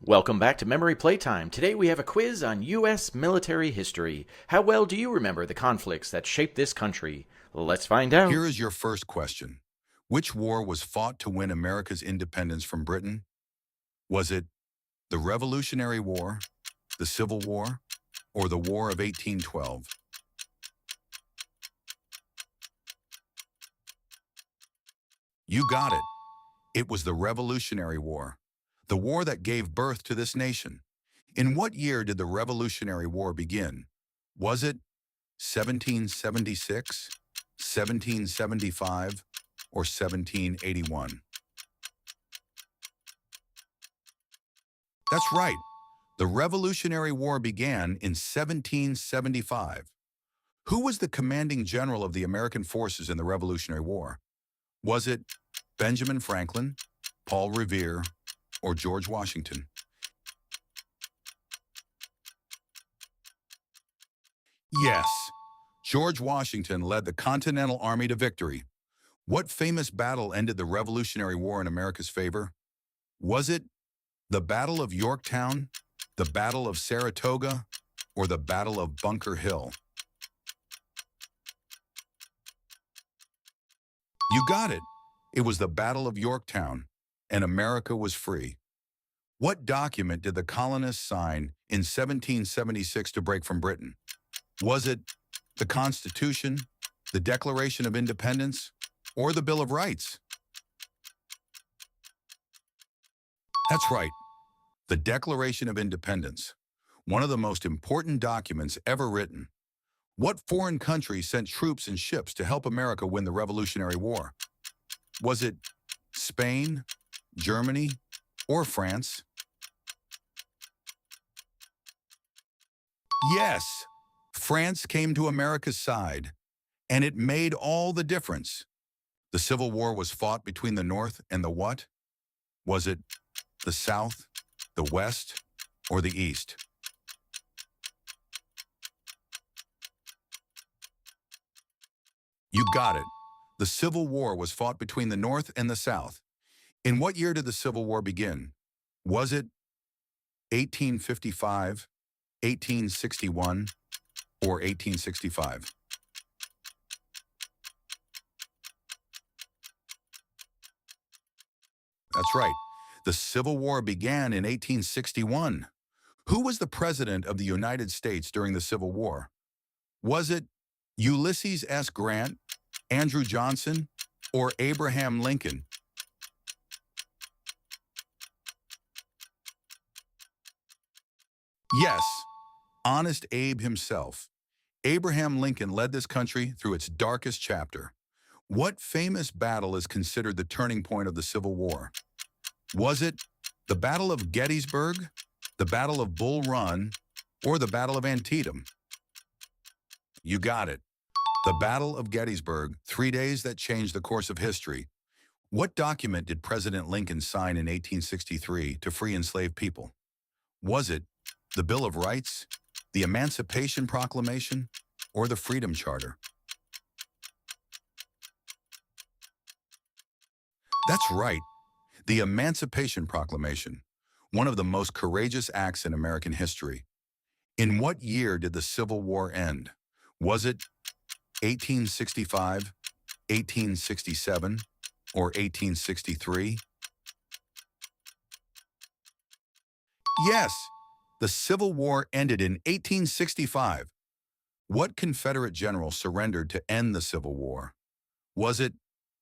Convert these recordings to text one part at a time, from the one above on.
Welcome back to Memory Playtime. Today we have a quiz on U.S. military history. How well do you remember the conflicts that shaped this country? Let's find out. Here is your first question. Which war was fought to win America's independence from Britain? Was it the Revolutionary War, the Civil War, or the War of 1812? You got it. It was the Revolutionary War, the war that gave birth to this nation. In what year did the Revolutionary War begin? Was it 1776, 1775, or 1781? That's right. The Revolutionary War began in 1775. Who was the commanding general of the American forces in the Revolutionary War? Was it Benjamin Franklin, Paul Revere, or George Washington? Yes, George Washington led the Continental Army to victory. What famous battle ended the Revolutionary War in America's favor? Was it the Battle of Yorktown, the Battle of Saratoga, or the Battle of Bunker Hill? You got it. It was the Battle of Yorktown, and America was free. What document did the colonists sign in 1776 to break from Britain? Was it the Constitution, the Declaration of Independence, or the Bill of Rights? That's right, the Declaration of Independence, one of the most important documents ever written. What foreign country sent troops and ships to help America win the Revolutionary War? Was it Spain, Germany, or France? Yes, France came to America's side, and it made all the difference. The Civil War was fought between the North and the what? Was it the South, the West, or the East? You got it. The Civil War was fought between the North and the South. In what year did the Civil War begin? Was it 1855, 1861, or 1865? That's right. The Civil War began in 1861. Who was the President of the United States during the Civil War? Was it Ulysses S. Grant, Andrew Johnson, or Abraham Lincoln? Yes, Honest Abe himself. Abraham Lincoln led this country through its darkest chapter. What famous battle is considered the turning point of the Civil War? Was it the Battle of Gettysburg, the Battle of Bull Run, or the Battle of Antietam? You got it. The Battle of Gettysburg, 3 days that changed the course of history. What document did President Lincoln sign in 1863 to free enslaved people? Was it the Bill of Rights, the Emancipation Proclamation, or the Freedom Charter? That's right, the Emancipation Proclamation, one of the most courageous acts in American history. In what year did the Civil War end? Was it 1865, 1867, or 1863? Yes, the Civil War ended in 1865. What Confederate general surrendered to end the Civil War? Was it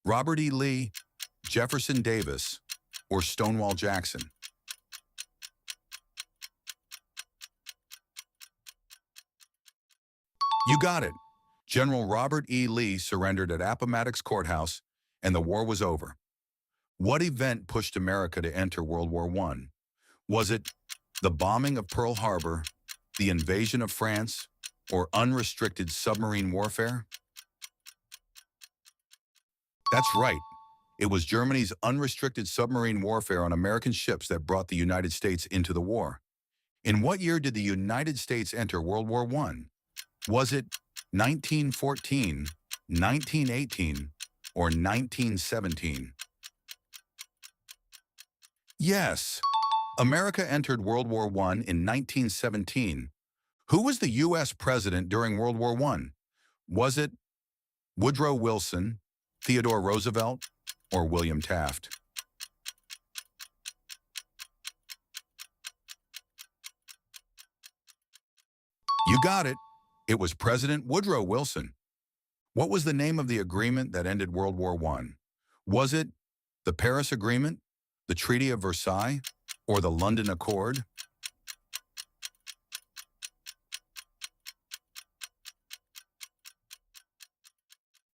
Robert E. Lee, Jefferson Davis, or Stonewall Jackson? You got it. General Robert E. Lee surrendered at Appomattox Courthouse, and the war was over. What event pushed America to enter World War I? Was it the bombing of Pearl Harbor, the invasion of France, or unrestricted submarine warfare? That's right. It was Germany's unrestricted submarine warfare on American ships that brought the United States into the war. In what year did the United States enter World War I? Was it 1914, 1918, or 1917? Yes, America entered World War I in 1917. Who was the U.S. president during World War I? Was it Woodrow Wilson, Theodore Roosevelt, or William Taft? You got it. It was President Woodrow Wilson. What was the name of the agreement that ended World War I? Was it the Paris Agreement, the Treaty of Versailles, or the London Accord?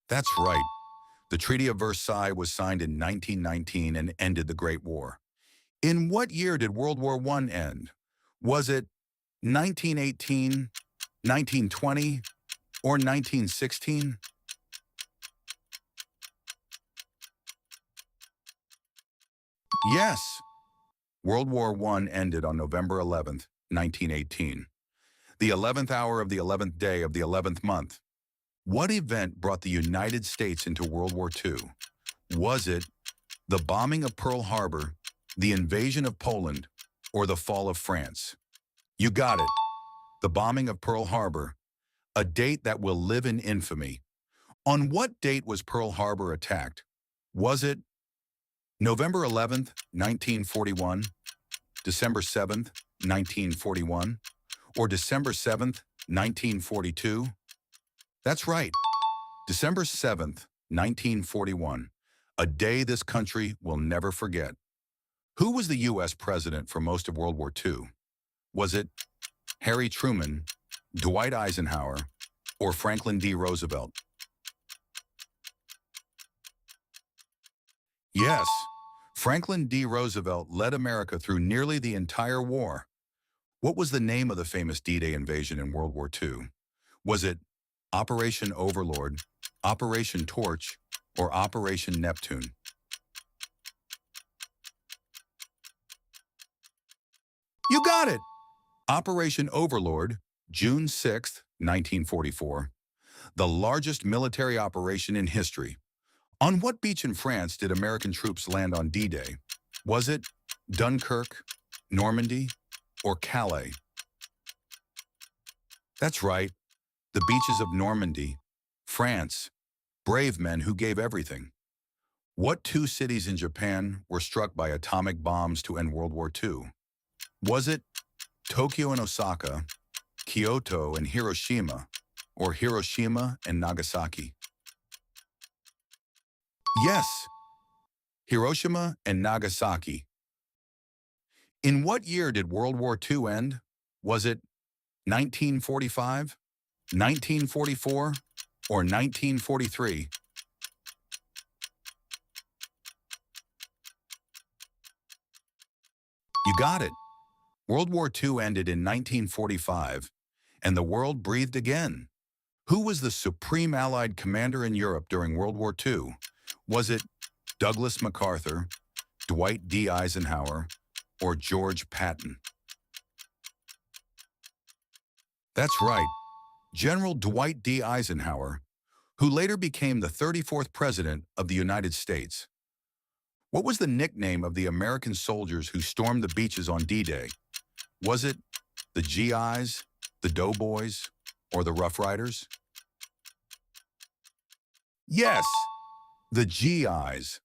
That's right. The Treaty of Versailles was signed in 1919 and ended the Great War. In what year did World War I end? Was it 1918, 1920, or 1916? Yes, World War I ended on November 11th, 1918, the 11th hour of the 11th day of the 11th month. What event brought the United States into World War II? Was it the bombing of Pearl Harbor, the invasion of Poland, or the fall of France? You got it. The bombing of Pearl Harbor, a date that will live in infamy. On what date was Pearl Harbor attacked? Was it November 11th, 1941, December 7th, 1941, or December 7th, 1942? That's right, December 7th, 1941, a day this country will never forget. Who was the U.S. president for most of World War II? Was it Harry Truman, Dwight Eisenhower, or Franklin D. Roosevelt? Yes, Franklin D. Roosevelt led America through nearly the entire war. What was the name of the famous D-Day invasion in World War II? Was it Operation Overlord, Operation Torch, or Operation Neptune? You got it! Operation Overlord, June 6th, 1944, the largest military operation in history. On what beach in France did American troops land on D-Day? Was it Dunkirk, Normandy, or Calais? That's right, the beaches of Normandy, France, brave men who gave everything. What two cities in Japan were struck by atomic bombs to end World War II? Was it Tokyo and Osaka, Kyoto and Hiroshima, or Hiroshima and Nagasaki? Yes, Hiroshima and Nagasaki. In what year did World War II end? Was it 1945, 1944, or 1943? You got it. World War II ended in 1945, and the world breathed again. Who was the supreme Allied commander in Europe during World War II? Was it Douglas MacArthur, Dwight D. Eisenhower, or George Patton? That's right, General Dwight D. Eisenhower, who later became the 34th President of the United States. What was the nickname of the American soldiers who stormed the beaches on D-Day? Was it the GIs, the Doughboys, or the Rough Riders? Yes, the GIs,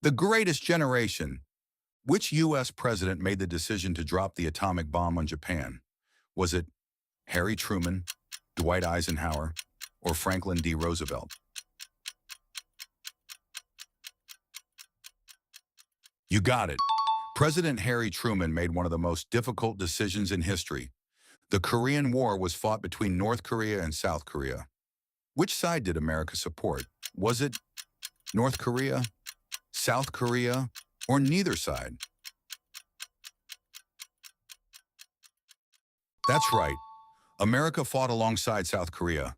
the greatest generation. Which U.S. president made the decision to drop the atomic bomb on Japan? Was it Harry Truman, Dwight Eisenhower, or Franklin D. Roosevelt? You got it. President Harry Truman made one of the most difficult decisions in history. The Korean War was fought between North Korea and South Korea. Which side did America support? Was it North Korea, South Korea, or neither side? That's right. America fought alongside South Korea.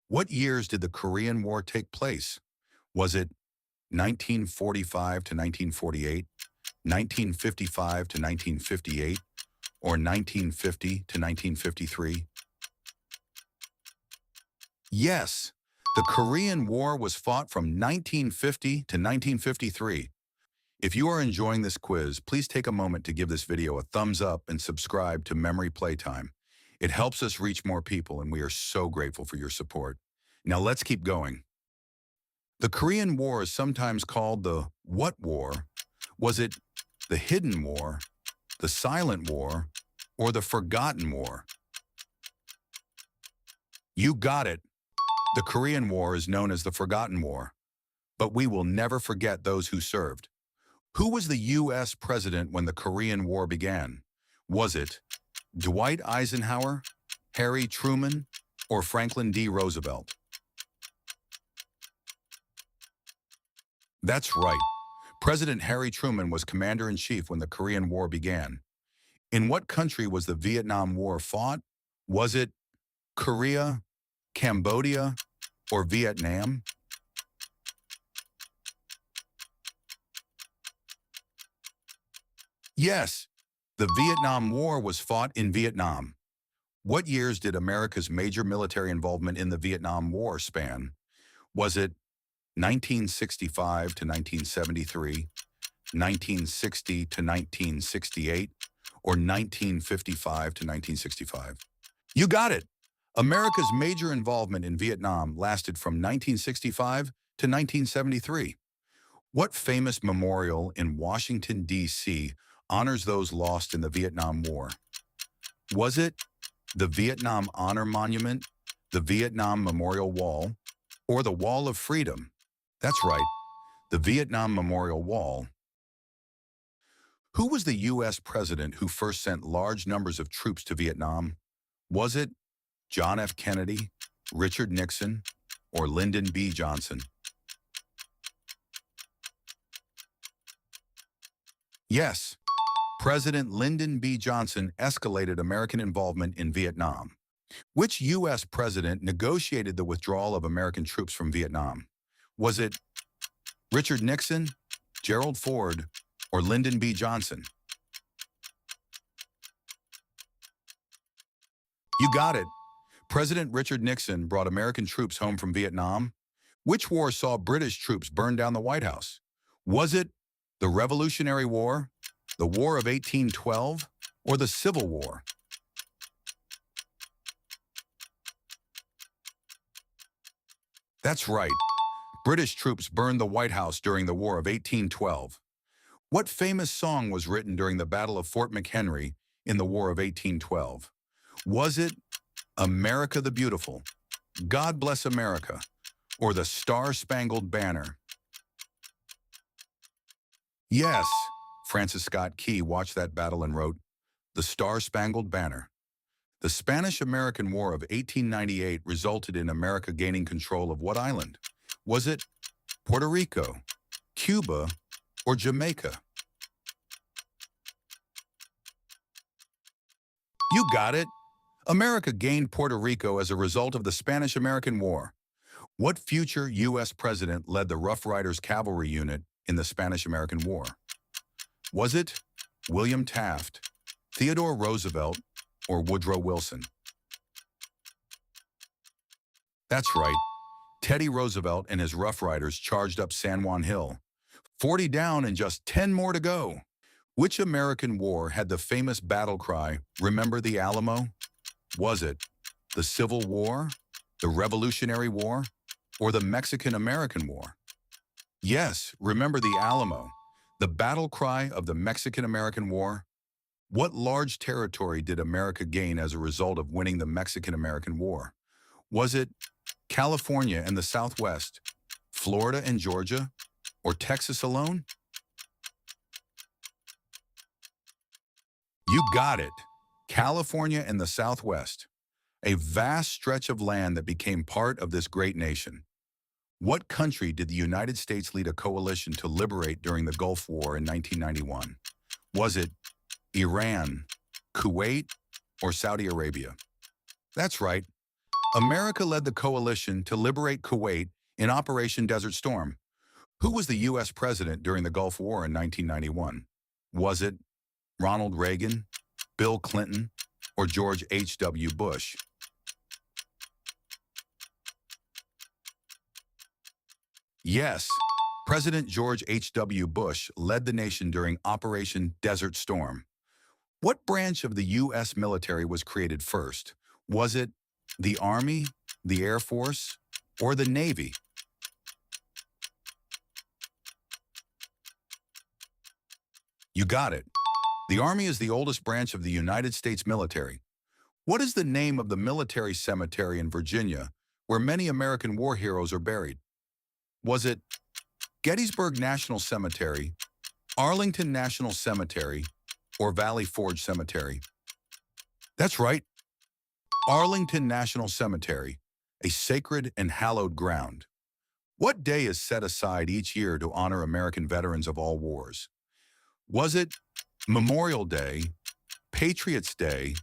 What years did the Korean War take place? Was it 1945 to 1948, 1955 to 1958, or 1950 to 1953? Yes, the Korean War was fought from 1950 to 1953. If you are enjoying this quiz, please take a moment to give this video a thumbs up and subscribe to Memory Playtime. It helps us reach more people, and we are so grateful for your support. Now let's keep going. The Korean War is sometimes called the What War? Was it the Hidden War, the Silent War, or the Forgotten War? You got it. The Korean War is known as the Forgotten War, but we will never forget those who served. Who was the U.S. president when the Korean War began? Was it Dwight Eisenhower, Harry Truman, or Franklin D. Roosevelt? That's right. President Harry Truman was commander-in-chief when the Korean War began. In what country was the Vietnam War fought? Was it Korea, Cambodia, or Vietnam? Yes, the Vietnam War was fought in Vietnam. What years did America's major military involvement in the Vietnam War span? Was it 1965 to 1973, 1960 to 1968, or 1955 to 1965? You got it! America's major involvement in Vietnam lasted from 1965 to 1973. What famous memorial in Washington, D.C. honors those lost in the Vietnam War? Was it the Vietnam Honor Monument, the Vietnam Memorial Wall, or the Wall of Freedom? That's right, the Vietnam Memorial Wall. Who was the U.S. president who first sent large numbers of troops to Vietnam? Was it John F. Kennedy, Richard Nixon, or Lyndon B. Johnson? Yes, President Lyndon B. Johnson escalated American involvement in Vietnam. Which U.S. president negotiated the withdrawal of American troops from Vietnam? Was it Richard Nixon, Gerald Ford, or Lyndon B. Johnson? You got it. President Richard Nixon brought American troops home from Vietnam. Which war saw British troops burn down the White House? Was it the Revolutionary War, the War of 1812, or the Civil War? That's right. British troops burned the White House during the War of 1812. What famous song was written during the Battle of Fort McHenry in the War of 1812? Was it America the Beautiful, God Bless America, or the Star-Spangled Banner? Yes, Francis Scott Key watched that battle and wrote, "The Star-Spangled Banner." The Spanish-American War of 1898 resulted in America gaining control of what island? Was it Puerto Rico, Cuba, or Jamaica? You got it! America gained Puerto Rico as a result of the Spanish-American War. What future U.S. president led the Rough Riders Cavalry Unit in the Spanish-American War? Was it William Taft, Theodore Roosevelt, or Woodrow Wilson? That's right. Teddy Roosevelt and his Rough Riders charged up San Juan Hill. 40 down and just 10 more to go. Which American war had the famous battle cry, "Remember the Alamo"? Was it the Civil War, the Revolutionary War, or the Mexican-American War? Yes, remember the Alamo, the battle cry of the Mexican-American War. What large territory did America gain as a result of winning the Mexican-American War? Was it California and the Southwest, Florida and Georgia, or Texas alone? You got it. California and the Southwest, a vast stretch of land that became part of this great nation. What country did the United States lead a coalition to liberate during the Gulf War in 1991? Was it Iran, Kuwait, or Saudi Arabia? That's right. America led the coalition to liberate Kuwait in Operation Desert Storm. Who was the U.S. president during the Gulf War in 1991? Was it Ronald Reagan, Bill Clinton, or George H.W. Bush? Yes, President George H.W. Bush led the nation during Operation Desert Storm. What branch of the U.S. military was created first? Was it the Army, the Air Force, or the Navy? You got it. The Army is the oldest branch of the United States military. What is the name of the military cemetery in Virginia where many American war heroes are buried? Was it Gettysburg National Cemetery, Arlington National Cemetery, or Valley Forge Cemetery? That's right, Arlington National Cemetery, a sacred and hallowed ground. What day is set aside each year to honor American veterans of all wars? Was it Memorial Day, Patriots' Day,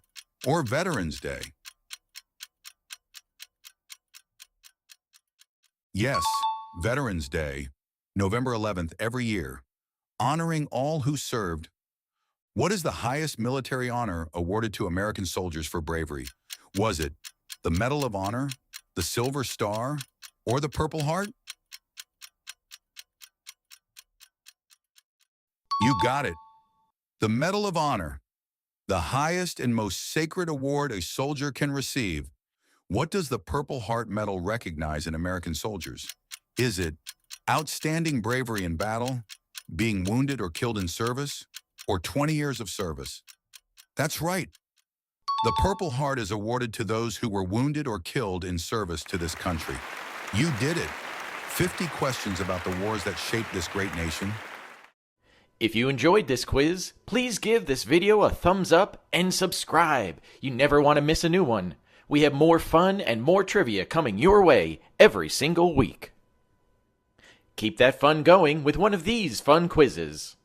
or Veterans' Day? Yes, Veterans' Day, November 11th every year, honoring all who served. What is the highest military honor awarded to American soldiers for bravery? Was it the Medal of Honor, the Silver Star, or the Purple Heart? You got it. The Medal of Honor, the highest and most sacred award a soldier can receive. What does the Purple Heart Medal recognize in American soldiers? Is it outstanding bravery in battle, being wounded or killed in service, or 20 years of service? That's right. The Purple Heart is awarded to those who were wounded or killed in service to this country. You did it. 50 questions about the wars that shaped this great nation. If you enjoyed this quiz, please give this video a thumbs up and subscribe. You never want to miss a new one. We have more fun and more trivia coming your way every single week. Keep that fun going with one of these fun quizzes.